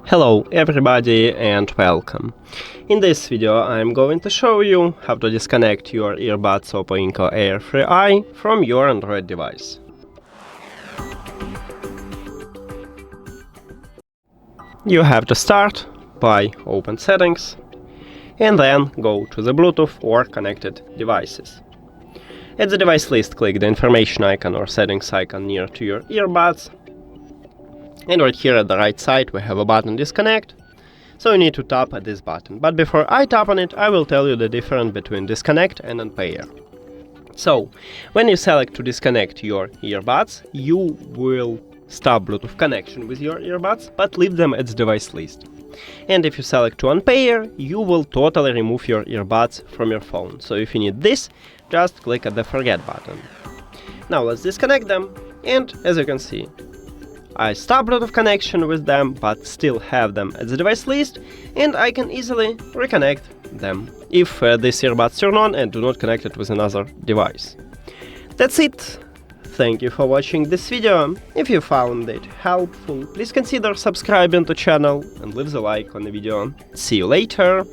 Hello everybody and welcome. In this video I'm going to show you how to disconnect your earbuds OPPO Enco Air3i from your Android device. You have to start by open settings and then go to the Bluetooth or connected devices. At the device list, click the information icon or settings icon near to your earbuds. And right here at the right side we have a button disconnect, so you need to tap at this button. But before I tap on it, I will tell you the difference between disconnect and unpair. So, when you select to disconnect your earbuds, you will stop Bluetooth connection with your earbuds, but leave them at the device list. And if you select to unpair, you will totally remove your earbuds from your phone. So if you need this, just click at the forget button. Now let's disconnect them, and as you can see, I stop Bluetooth connection with them, but still have them at the device list, and I can easily reconnect them if these earbuds turn on and do not connect it with another device. That's it. Thank you for watching this video. If you found it helpful, please consider subscribing to the channel and leave the like on the video. See you later!